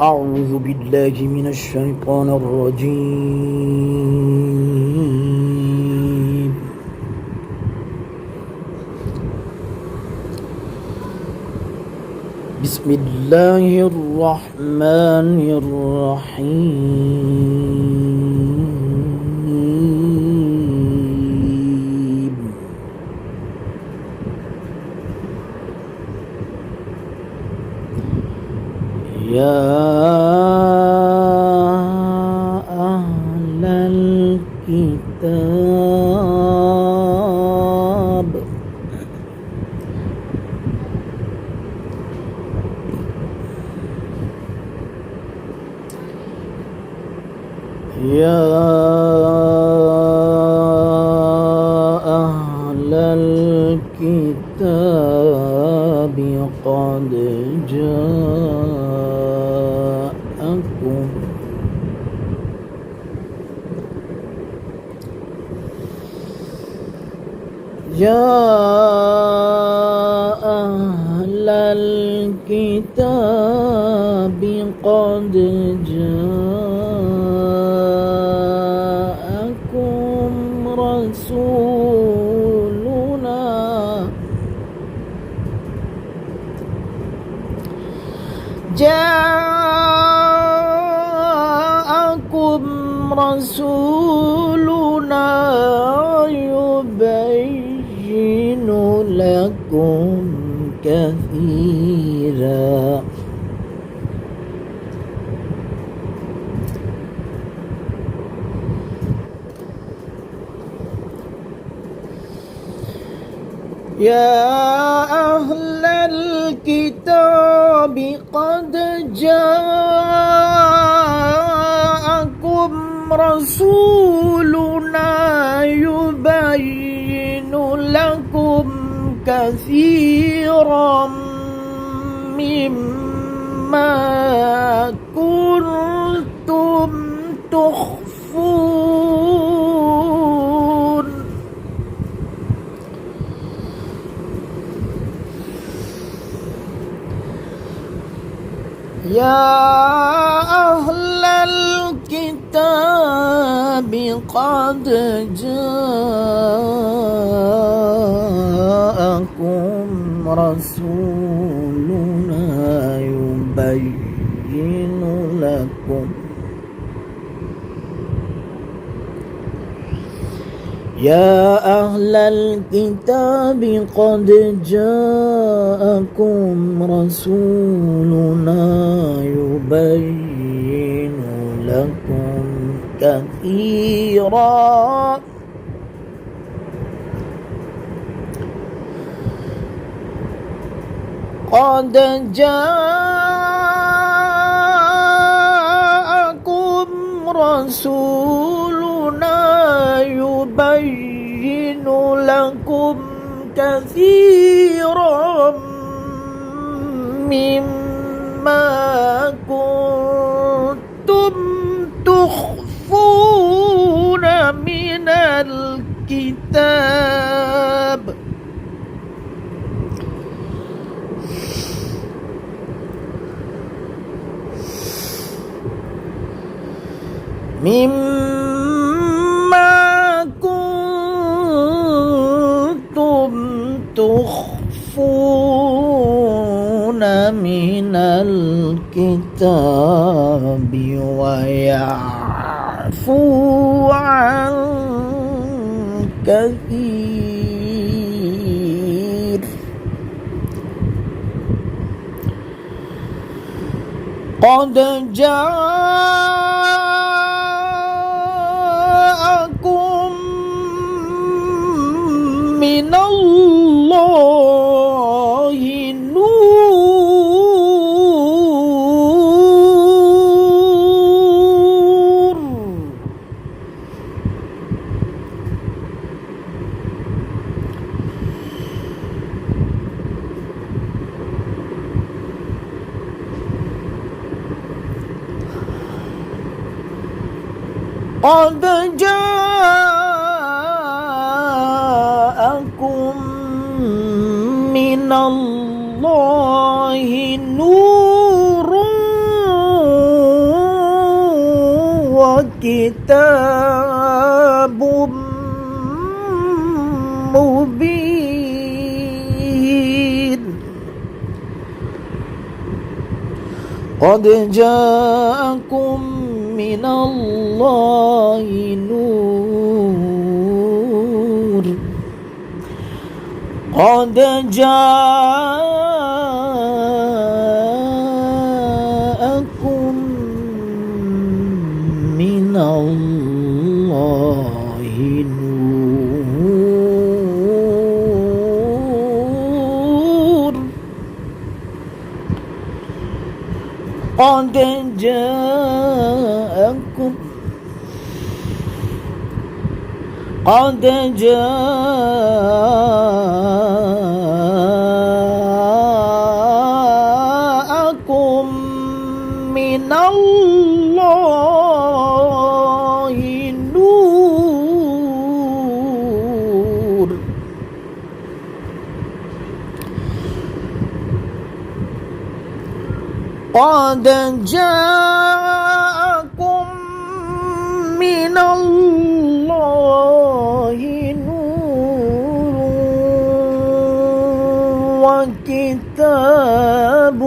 أعوذ بالله من الشيطان الرجيم. بسم الله الرحمن الرحيم. يا أهل الكتاب يا أهل الكتاب قد جاءكم يا أهل الكتاب قد جاءكم رسولنا يبين لكم كثيرا يا أهل الكتاب قد جاءكم رسولنا يبين لكم كثيرا مما كنتم تخفون يا أهل الكتاب قد جاءكم رسولنا يبين لكم يا أهل الكتاب قد جاءكم رسولنا يبين لكم كثيرا قد جاءكم رسولنا يبين لكم كثيرا مما كنتم تخفون من الكتاب ويعفو عن كثير قد جاءكم من الله نور قد جاءكم من الله نور كتاب مبين قد جاءكم من الله نور قد جاءكم من الله نور قد جاءكم من الله نور قد جاءكم من الله نور وكتاب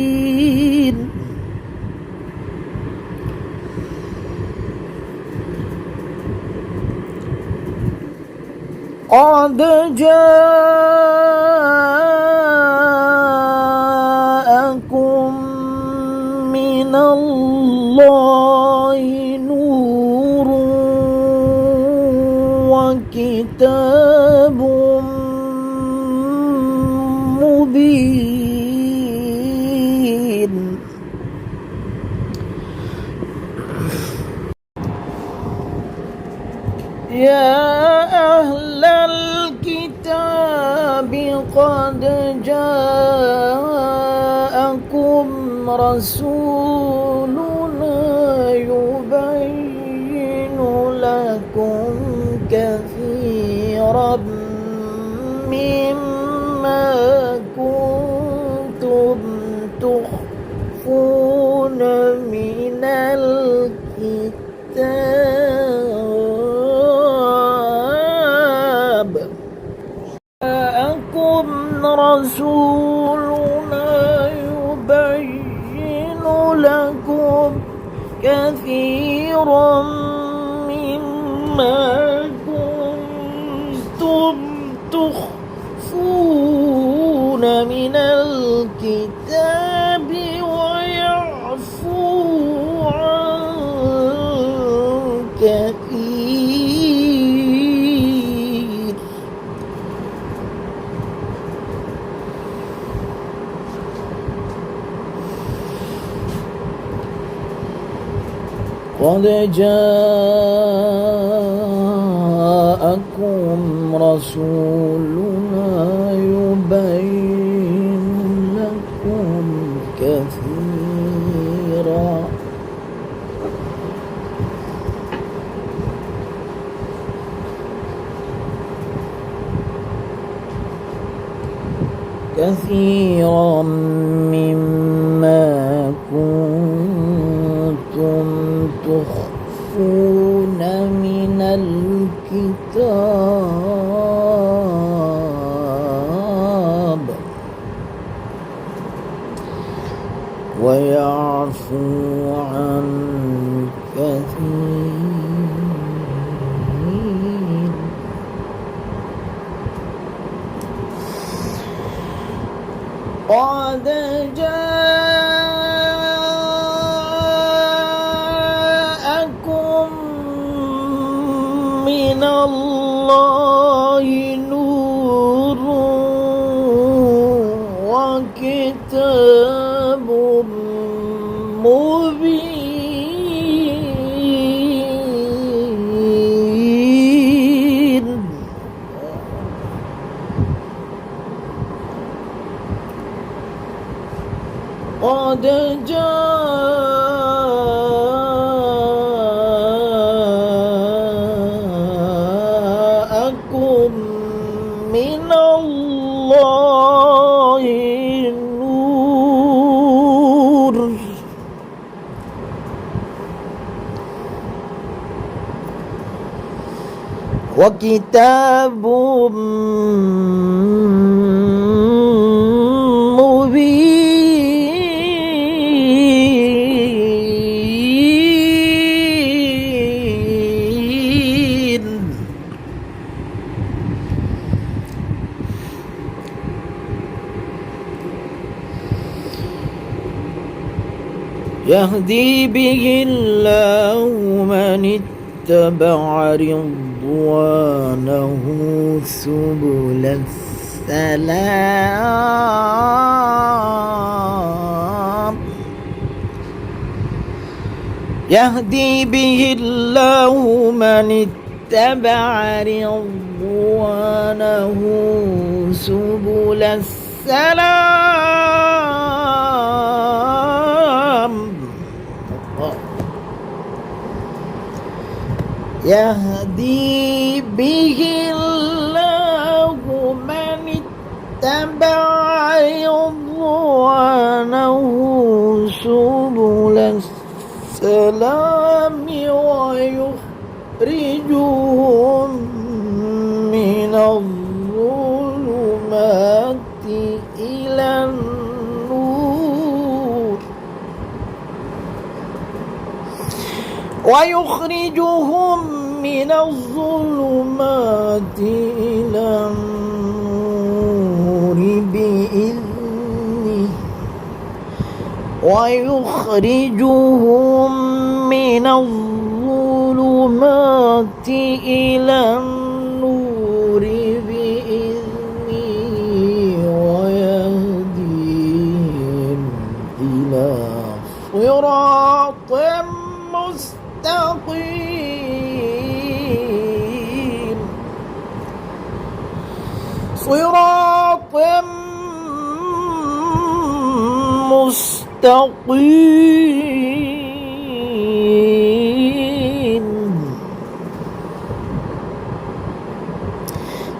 مبين قد جاءكم من الله نور وكتاب مبين يا أهل الكتاب قد جاءكم رسولنا يبين لكم كثيرا مما كنتم تخفون من الكتاب جاءكم رسولنا يبين لكم كثيرا مما كنتم تخفون من الكتاب ويعفو عن كثير قد جاءكم رسولنا يبين لكم كثيرا مما كنتم تخفون من الكتاب ويعفو عن كثير قد جاءكم من الله نور وكتاب مبين قد جاءكم من الله وكتاب مبين يهدي به الله من اتبع رضوانه سبل السلام يهدي به الله من اتبع رضوانه سبل السلام يهدي به الله من اتبع رضوانه سبل السلام ويخرجهم من الظلمات إلى النور ويخرجهم من الظلمات إلى النور بإذنه ويخرجهم من الظلمات إلى النور بإذنه ويهديهم إلى صراط مستقيم صراط مستقيم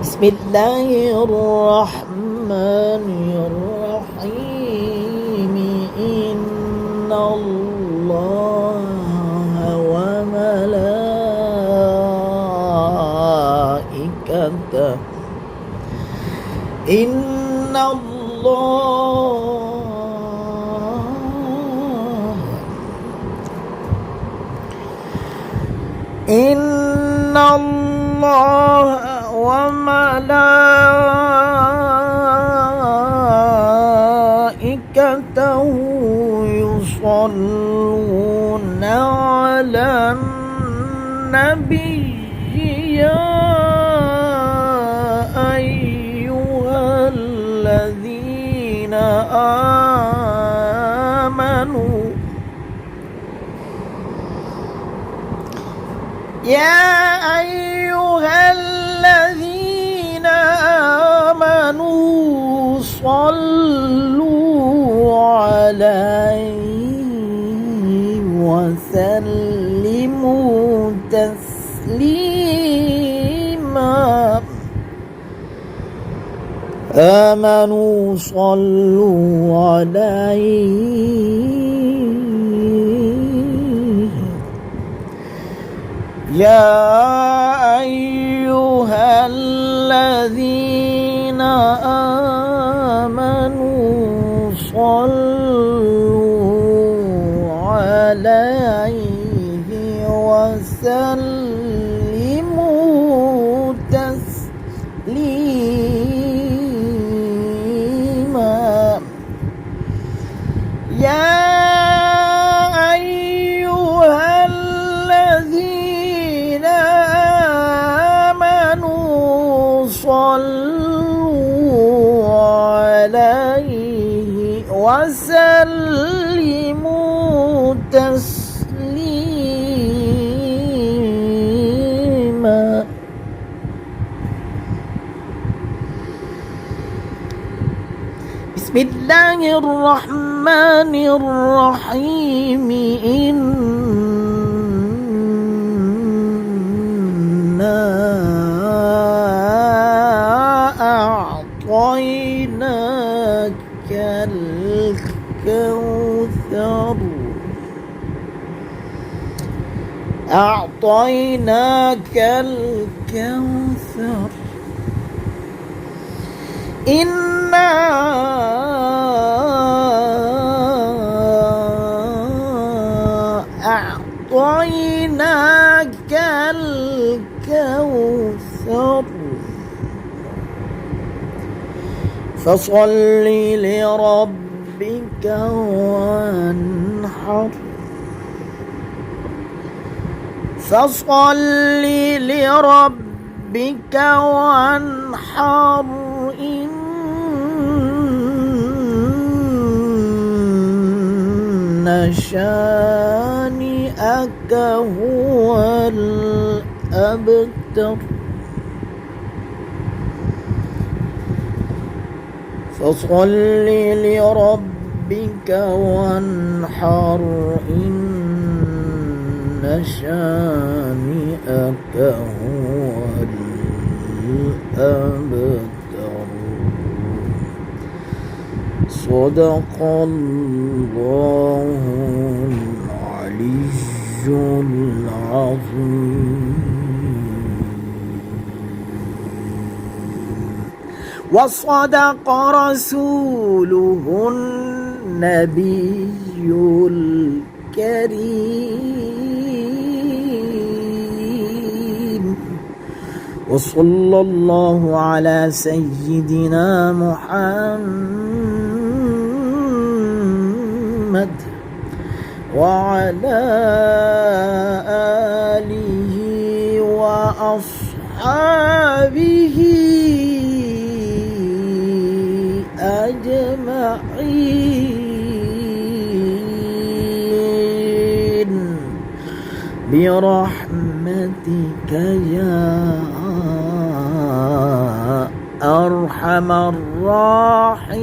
بسم الله الرحمن الرحيم إن الله وملائكته إن الله وملائكته يصلون على النبي يا أيها الذين آمنوا يا أيها الذين آمنوا صلوا عليه وسلموا تسليما آمنوا صلوا عليه يا أيها الذين آمنوا صلوا عليه وسلموا تسليما يا أيها الذين آمنوا صلوا عليه وسلموا تسليما بسم الله الرحمن الرحيم إنا أعطيناك الكوثر أعطيناك الكوثر الكوثر إنا أعطيناك الكوثر فصل لربك وانحر فصل لربك وانحر إن شانئك هو الأبتر فصل لربك وانحر إن شانئك هو الأبتر صدق الله العلي العظيم وصدق رسوله النبي الكريم وصلى الله على سيدنا محمد وعلى آله وأصحابه أجمعين برحمتك يا أرحم الراحمين.